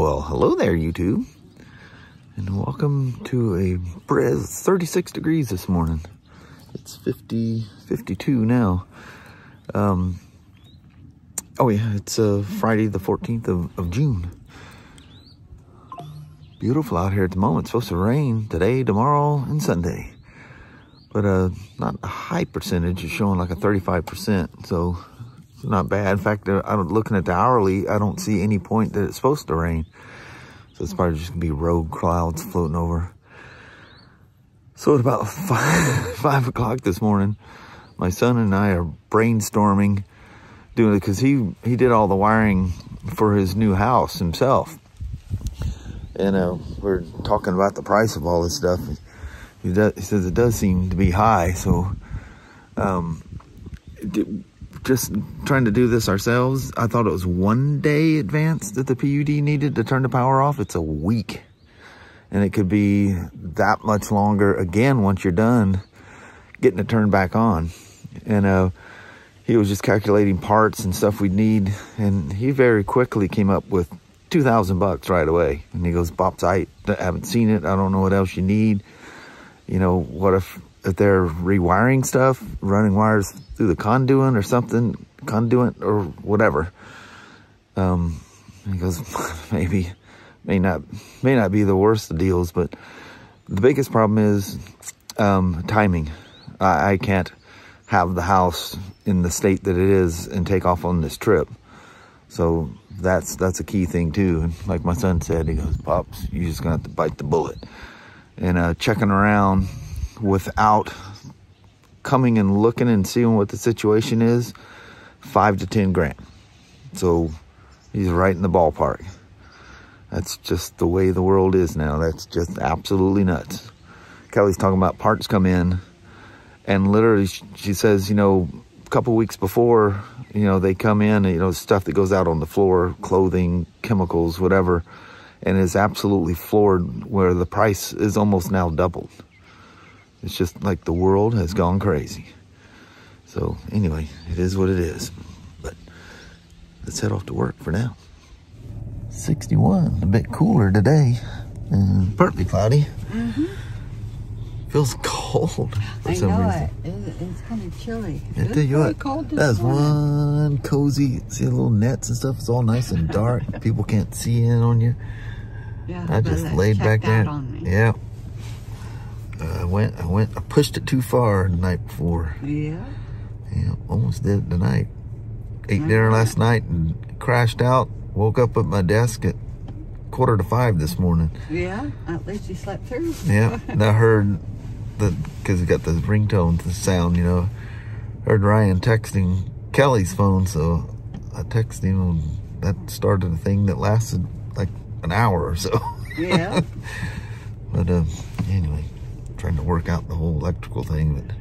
Well, hello there, YouTube, and welcome to a 36 degrees this morning. It's 52 now. Oh yeah, it's Friday the 14th of June. Beautiful out here at the moment. It's supposed to rain today, tomorrow, and Sunday. But not a high percentage. It's showing like a 35%, so it's not bad. In fact, I'm looking at the hourly. I don't see any point that it's supposed to rain. So it's probably just gonna be rogue clouds floating over. So at about 5 o'clock this morning, my son and I are brainstorming, doing it because he did all the wiring for his new house himself. And we're talking about the price of all this stuff. He says it does seem to be high, so just trying to do this ourselves. I thought it was 1 day advance that the PUD needed to turn the power off. It's a week, and it could be that much longer again once you're done getting it turned back on. And he was just calculating parts and stuff we'd need, and he very quickly came up with $2,000 right away. And he goes, "Pops, I haven't seen it. I don't know what else you need. You know, what if they're rewiring stuff, running wires through the conduit or something, conduit or whatever." He goes, maybe, may not be the worst of deals, but the biggest problem is timing. I can't have the house in the state that it is and take off on this trip. So that's a key thing too. And like my son said, he goes, "Pops, you're just gonna have to bite the bullet." And checking around without coming and looking and seeing what the situation is, $5 to 10 grand. So he's right in the ballpark. That's just the way the world is now. That's just absolutely nuts. Kelly's talking about parts come in, and literally she says, you know, a couple weeks before, you know, they come in, you know, stuff that goes out on the floor, clothing, chemicals, whatever, and is absolutely floored where the price is almost now doubled. It's just like the world has gone crazy. So anyway, it is what it is. But let's head off to work for now. 61, a bit cooler today, and partly cloudy. Feels cold for some reason. It's kind of chilly. I tell you what, that's one cozy. See the little nets and stuff? It's all nice and dark. People can't see in on you. Yeah, I just laid back there. Yeah. I pushed it too far the night before. Yeah. Yeah, almost did it tonight. Ate dinner last night and crashed out. Woke up at my desk at 4:45 this morning. Yeah, at least you slept through. Yeah, and I heard because it got the ringtone, the sound, you know. Heard Ryan texting Kelly's phone, so I texted him, and that started a thing that lasted like an hour or so. Yeah. But anyway, trying to work out the whole electrical thing, but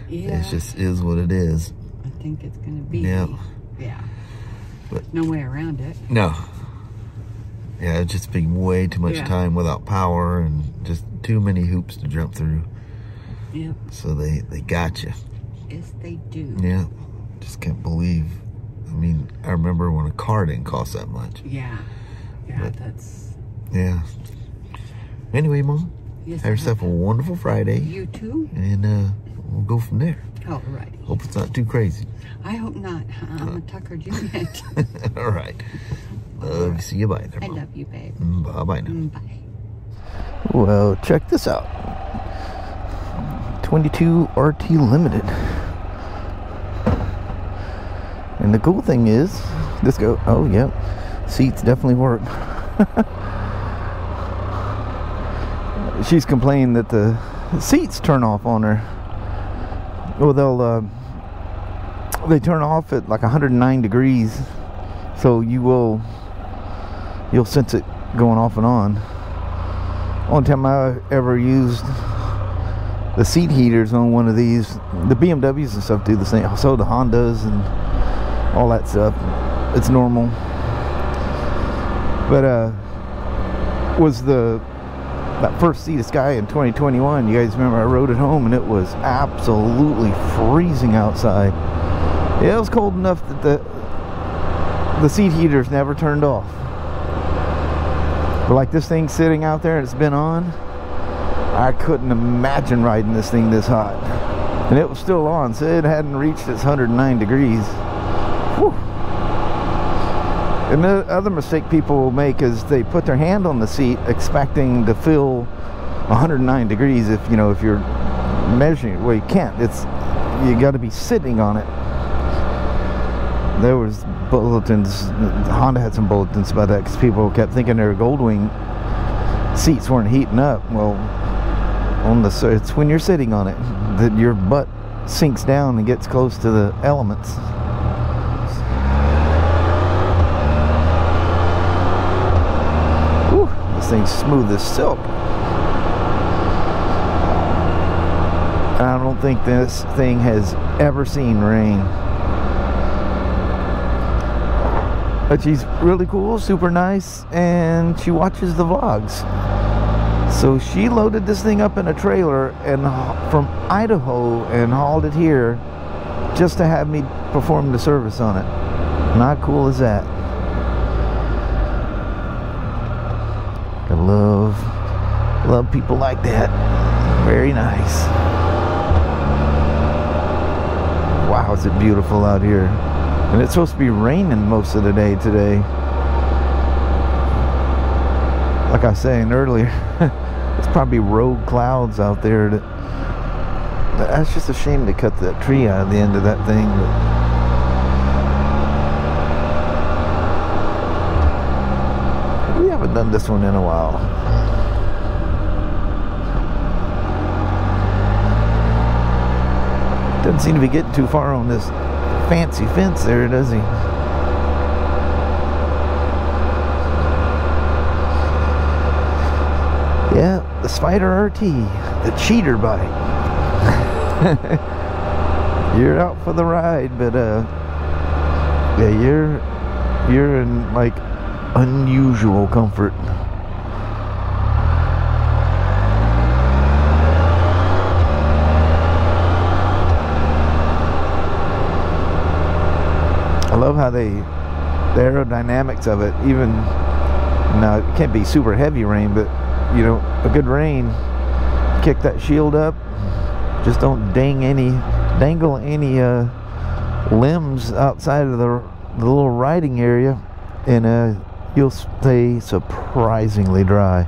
yeah, it just is what it is. I think it's gonna be. Yeah. Yeah. But no way around it. No. Yeah, it's just been way too much time without power, and just too many hoops to jump through. Yep. So they got you. Yes, they do. Yeah. Just can't believe. I mean, I remember when a car didn't cost that much. Yeah. Yeah, but, that's... Yeah. Anyway, Mom, yes, have yourself a wonderful Friday. You too. And we'll go from there. Alrighty. Hope it's not too crazy. I hope not. I'm a tuckered unit. All right. Love you. See you. Bye there, Mom. I love you, babe. Bye-bye now. Bye. Well, check this out. 22 RT Limited. And the cool thing is, this go, oh, yeah, seats definitely work. She's complaining that the seats turn off on her. Well, they turn off at like 109 degrees, so you'll sense it going off and on. Only time I ever used the seat heaters on one of these, the BMWs and stuff do the same, so the Hondas and all that stuff, it's normal. But was that first Sea to Sky in 2021, you guys remember I rode it home and it was absolutely freezing outside. Yeah, it was cold enough that the seat heaters never turned off. But like this thing sitting out there, it's been on. I couldn't imagine riding this thing this hot. And it was still on, so it hadn't reached its 109 degrees. Whew. And the other mistake people will make is they put their hand on the seat expecting to feel 109 degrees if, you know, if you're measuring it. Well, you can't. You got to be sitting on it. There was bulletins, Honda had some bulletins about that because people kept thinking their Goldwing seats weren't heating up. Well, it's when you're sitting on it that your butt sinks down and gets close to the elements. Whew, this thing's smooth as silk. I don't think this thing has ever seen rain. But she's really cool, super nice, and she watches the vlogs. So she loaded this thing up in a trailer and from Idaho and hauled it here just to have me perform the service on it. Not cool as that. I love people like that. Very nice. Wow, is it beautiful out here. And it's supposed to be raining most of the day today. Like I was saying earlier, it's probably rogue clouds out there. That's just a shame to cut that tree out of the end of that thing. But we haven't done this one in a while. Doesn't seem to be getting too far on this fancy fence there, does he? Yeah, the Spyder RT, the cheater bike. You're out for the ride, but yeah, you're in like unusual comfort. I love how the aerodynamics of it, even now it can't be super heavy rain, but you know, a good rain, kick that shield up, just don't dangle any limbs outside of the little riding area, and you'll stay surprisingly dry.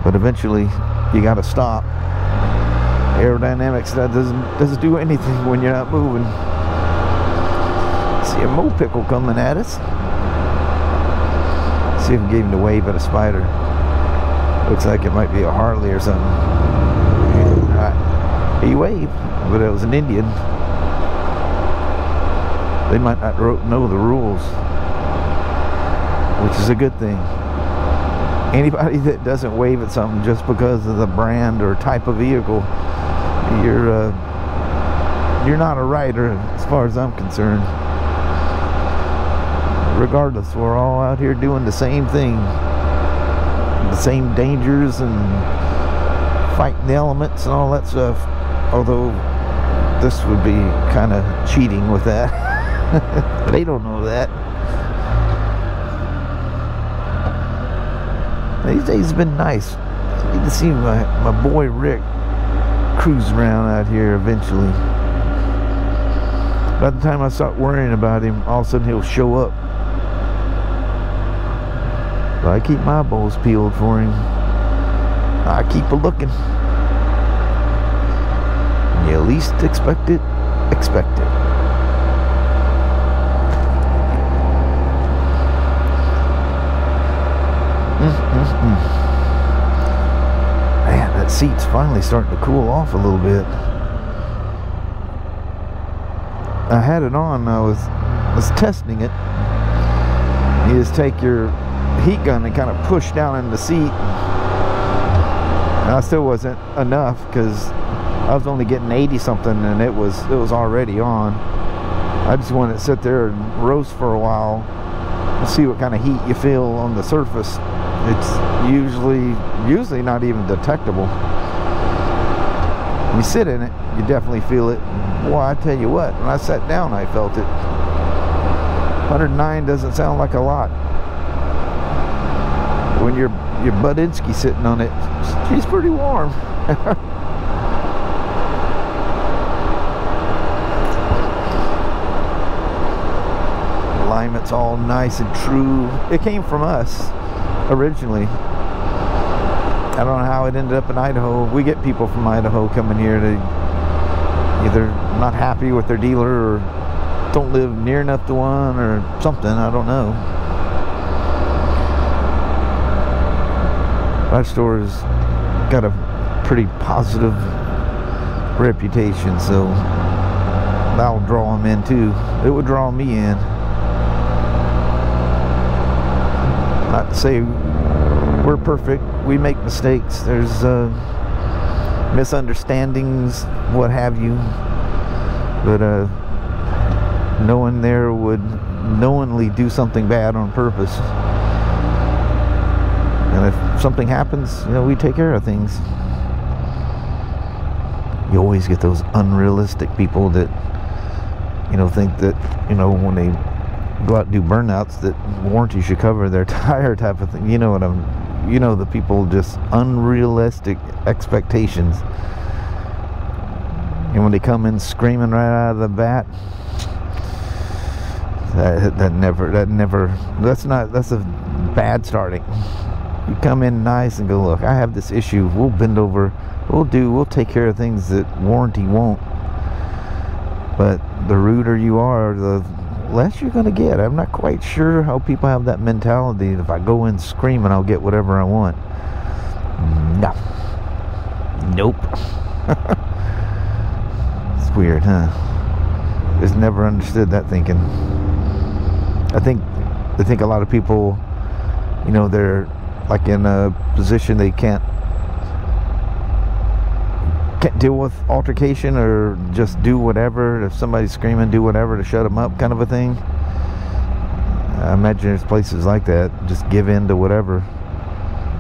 But eventually you got to stop. Aerodynamics, that doesn't do anything when you're not moving. See a Mopickle coming at us. See if we gave him the wave at a Spyder. Looks like it might be a Harley or something. He waved, but it was an Indian. They might not know the rules, which is a good thing. Anybody that doesn't wave at something just because of the brand or type of vehicle, you're not a rider as far as I'm concerned. Regardless, we're all out here doing the same thing, the same dangers and fighting the elements and all that stuff. Although this would be kind of cheating with that. They don't know that. These days have been nice. I need to see my boy Rick cruise around out here eventually. By the time I start worrying about him, all of a sudden he'll show up. But I keep my eyeballs peeled for him. I keep a looking. When you least expect it, expect it. Man, that seat's finally starting to cool off a little bit. I had it on, I was testing it. You just take your heat gun and kind of push down in the seat. Now, it still wasn't enough because I was only getting 80 something and it was already on. I just wanted to sit there and roast for a while and see what kind of heat you feel on the surface. It's usually not even detectable. When you sit in it, you definitely feel it. Boy, I tell you what, when I sat down, I felt it. 109 doesn't sound like a lot. when your Budinsky sitting on it, she's pretty warm. Alignment's all nice and true. It came from us originally. I don't know how it ended up in Idaho. We get people from Idaho coming here to either not happy with their dealer or don't live near enough to one or something. I don't know. Our store has got a pretty positive reputation, so that'll draw them in too. It would draw me in. Not to say we're perfect. We make mistakes. There's misunderstandings, what have you. But no one there would knowingly do something bad on purpose. And if something happens, you know, we take care of things. You always get those unrealistic people that, you know, think that, you know, when they go out and do burnouts, that warranty should cover their tire type of thing. You know what you know, the people, just unrealistic expectations. And when they come in screaming right out of the bat, that's a bad starting. You come in nice and go, look, I have this issue, we'll bend over, we'll take care of things that warranty won't. But the ruder you are, the less you're gonna get. I'm not quite sure how people have that mentality. If I go in screaming, I'll get whatever I want. No. Nope. It's weird, huh? Just never understood that thinking. I think a lot of people, you know, they're like in a position they can't deal with altercation, or just do whatever. If somebody's screaming, do whatever to shut them up, kind of a thing. I imagine there's places like that. Just give in to whatever.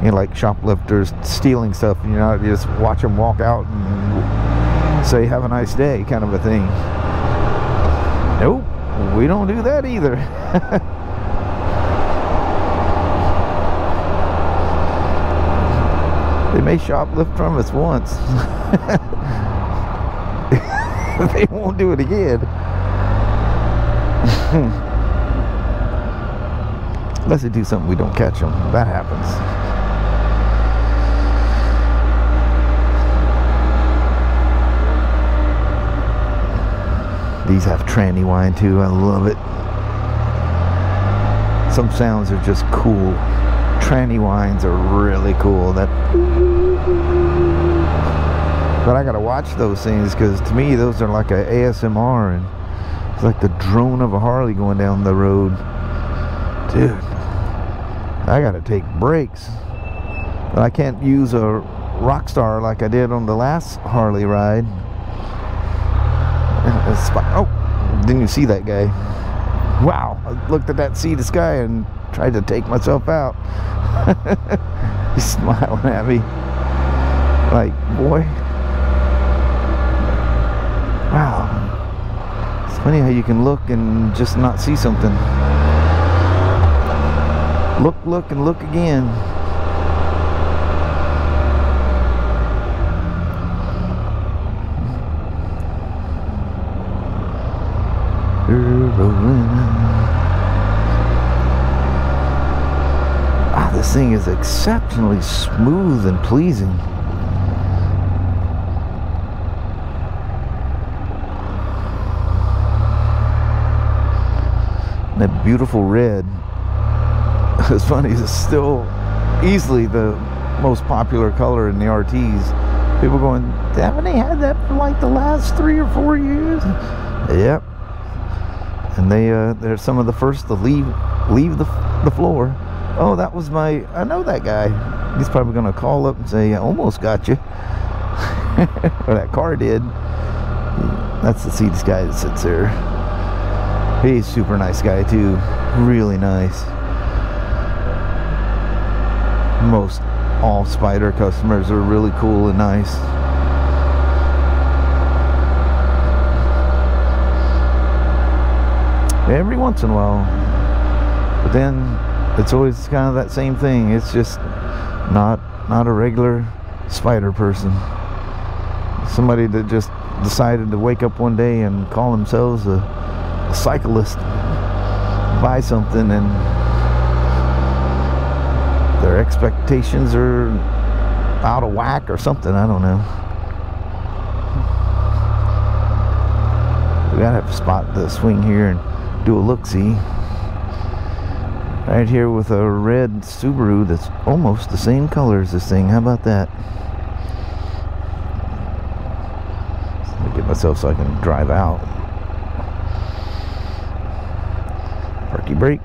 You know, like shoplifters stealing stuff, you know, you just watch them walk out and say, have a nice day, kind of a thing. Nope, we don't do that either. They may shoplift from us once. They won't do it again. Unless they do something we don't catch them. That happens. These have tranny whine too. I love it. Some sounds are just cool. Tranny whines are really cool. But I gotta watch those things, because to me those are like a ASMR, and it's like the drone of a Harley going down the road. Dude, I gotta take breaks. But I can't use a Rockstar like I did on the last Harley ride. Oh, didn't you see that guy? Wow, I looked at that sea of the sky and tried to take myself out. He's smiling at me like, boy, wow. It's funny how you can look and just not see something. Look and look again. This thing is exceptionally smooth and pleasing. That beautiful red. It's funny, it's still easily the most popular color in the RTs. People going, haven't they had that for like the last 3 or 4 years? Yep. And they're some of the first to leave the floor. Oh, that was I know that guy. He's probably going to call up and say, I almost got you. Or that car did. That's the seats guy that sits there. He's a super nice guy too. Really nice. Most all Spyder customers are really cool and nice. Every once in a while. But then it's always kind of that same thing. It's just not a regular Spyder person. Somebody that just decided to wake up one day and call themselves a cyclist, buy something, and their expectations are out of whack or something. I don't know. We gotta have to spot the swing here and do a look-see. Right here with a red Subaru that's almost the same color as this thing. How about that? Let me get myself so I can drive out. Parky brake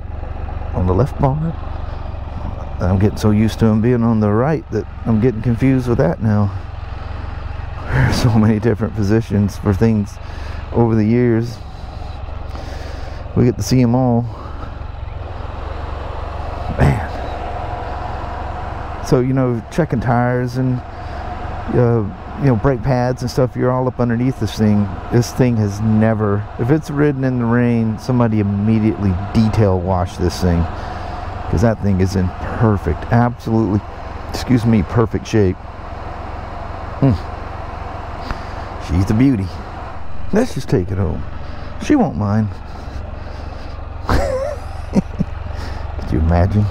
on the left bar. I'm getting so used to them being on the right that I'm getting confused with that now. There's so many different positions for things over the years. We get to see them all. Man. So, you know, checking tires and you know, brake pads and stuff, you're all up underneath this thing. This thing has never, if it's ridden in the rain, somebody immediately detail wash this thing, because that thing is in perfect, absolutely, excuse me, perfect shape. She's a beauty. Let's just take it home. She won't mind. Could you imagine?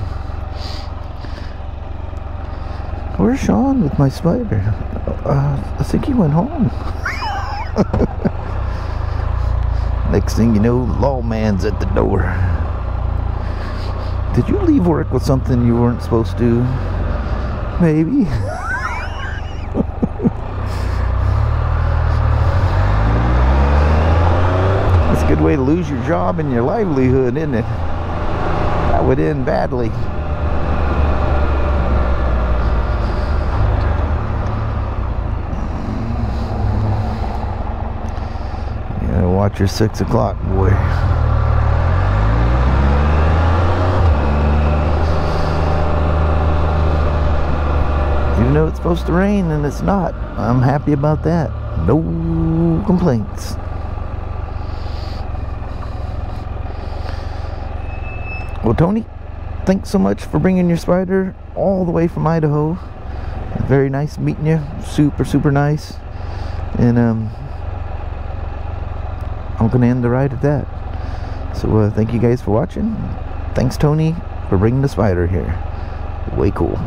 Where's Shawn with my Spyder? I think he went home. Next thing you know, the lawman's at the door. Did you leave work with something you weren't supposed to? Maybe. That's a good way to lose your job and your livelihood, isn't it? That would end badly. Watch your 6 o'clock, boy. Even though it's supposed to rain and it's not, I'm happy about that. No complaints. Well, Tony, thanks so much for bringing your Spyder all the way from Idaho. Very nice meeting you. Super nice. And I'm gonna end the ride at that. So thank you guys for watching. Thanks, Tony, for bringing the Spyder here. Way cool.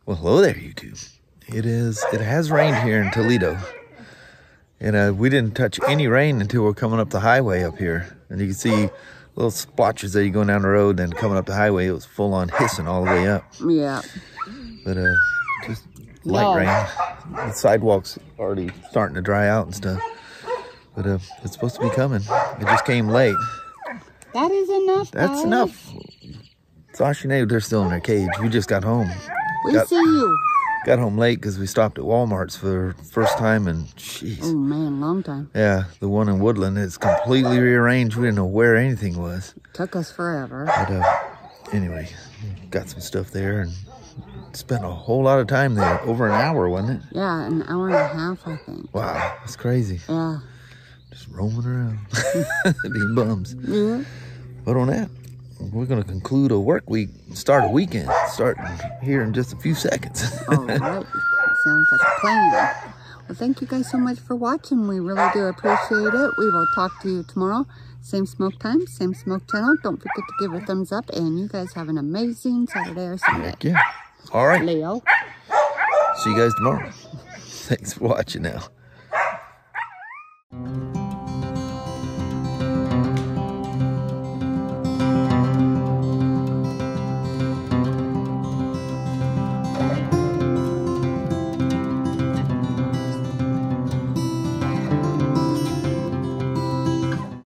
Well, hello there, YouTube. It has rained here in Toledo, and we didn't touch any rain until we're coming up the highway up here. And you can see little splotches there. You going down the road and coming up the highway, it was full on hissing all the way up. Yeah. But just light rain. The sidewalks already starting to dry out and stuff. But it's supposed to be coming. It just came late. That is enough. That's enough. Sasha, they're still in their cage. We just got home. We see you. Got home late because we stopped at Walmart's for the first time, and jeez. Oh man, long time. Yeah, the one in Woodland is completely rearranged. We didn't know where anything was. Took us forever. But anyway, got some stuff there and spent a whole lot of time there. Over an hour, wasn't it? Yeah, an hour and a half, I think. Wow, that's crazy. Yeah. Just roaming around, being bums. Yeah. But on that, we're going to conclude a work week, start a weekend, starting here in just a few seconds. All right. Sounds like a plan. Well, thank you guys so much for watching. We really do appreciate it. We will talk to you tomorrow. Same smoke time, same smoke channel. Don't forget to give a thumbs up. And you guys have an amazing Saturday or Sunday. Heck yeah. All right. Leo. See you guys tomorrow. Thanks for watching now.